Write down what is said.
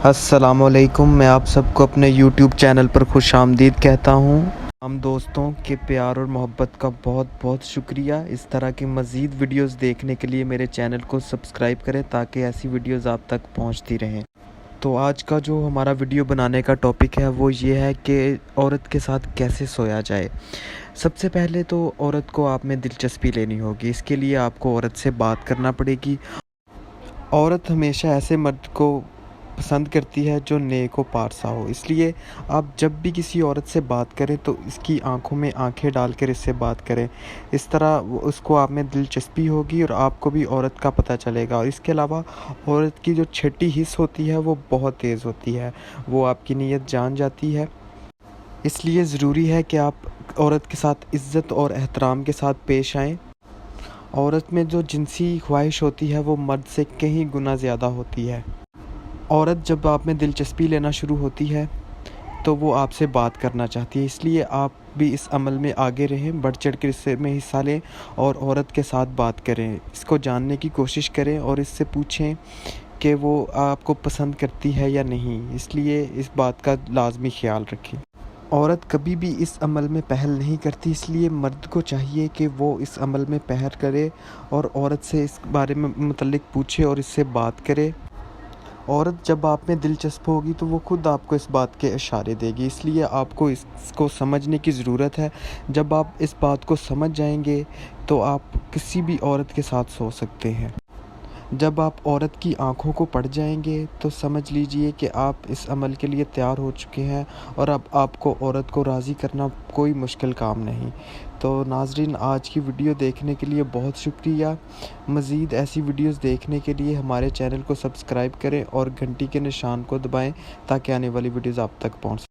السلام علیکم، میں آپ سب کو اپنے یوٹیوب چینل پر خوش آمدید کہتا ہوں۔ ہم دوستوں کے پیار اور محبت کا بہت بہت شکریہ۔ اس طرح کی مزید ویڈیوز دیکھنے کے لیے میرے چینل کو سبسکرائب کریں تاکہ ایسی ویڈیوز آپ تک پہنچتی رہیں۔ تو آج کا جو ہمارا ویڈیو بنانے کا ٹاپک ہے وہ یہ ہے کہ عورت کے ساتھ کیسے سویا جائے۔ سب سے پہلے تو عورت کو آپ میں دلچسپی لینی ہوگی، اس کے لیے آپ کو عورت سے بات کرنا پڑے گی۔ عورت ہمیشہ ایسے مرد کو پسند کرتی ہے جو نیک و پارسا ہو، اس لیے آپ جب بھی کسی عورت سے بات کریں تو اس کی آنکھوں میں آنکھیں ڈال کر اس سے بات کریں۔ اس طرح اس کو آپ میں دلچسپی ہوگی اور آپ کو بھی عورت کا پتہ چلے گا۔ اور اس کے علاوہ عورت کی جو چھٹی حس ہوتی ہے وہ بہت تیز ہوتی ہے، وہ آپ کی نیت جان جاتی ہے۔ اس لیے ضروری ہے کہ آپ عورت کے ساتھ عزت اور احترام کے ساتھ پیش آئیں۔ عورت میں جو جنسی خواہش ہوتی ہے وہ مرد سے کہیں گنا زیادہ ہوتی ہے۔ عورت جب آپ میں دلچسپی لینا شروع ہوتی ہے تو وہ آپ سے بات کرنا چاہتی ہے، اس لیے آپ بھی اس عمل میں آگے رہیں، بڑھ چڑھ کر اس میں حصہ لیں اور عورت کے ساتھ بات کریں، اس کو جاننے کی کوشش کریں اور اس سے پوچھیں کہ وہ آپ کو پسند کرتی ہے یا نہیں، اس لیے اس بات کا لازمی خیال رکھیں۔ عورت کبھی بھی اس عمل میں پہل نہیں کرتی، اس لیے مرد کو چاہیے کہ وہ اس عمل میں پہل کرے اور عورت سے اس بارے میں متعلق پوچھے اور اس سے بات کرے۔ عورت جب آپ میں دلچسپ ہوگی تو وہ خود آپ کو اس بات کے اشارے دے گی، اس لیے آپ کو اس کو سمجھنے کی ضرورت ہے۔ جب آپ اس بات کو سمجھ جائیں گے تو آپ کسی بھی عورت کے ساتھ سو سکتے ہیں۔ جب آپ عورت کی آنکھوں کو پڑھ جائیں گے تو سمجھ لیجئے کہ آپ اس عمل کے لیے تیار ہو چکے ہیں اور اب آپ کو عورت کو راضی کرنا کوئی مشکل کام نہیں۔ تو ناظرین، آج کی ویڈیو دیکھنے کے لیے بہت شکریہ۔ مزید ایسی ویڈیوز دیکھنے کے لیے ہمارے چینل کو سبسکرائب کریں اور گھنٹی کے نشان کو دبائیں تاکہ آنے والی ویڈیوز آپ تک پہنچ سکیں۔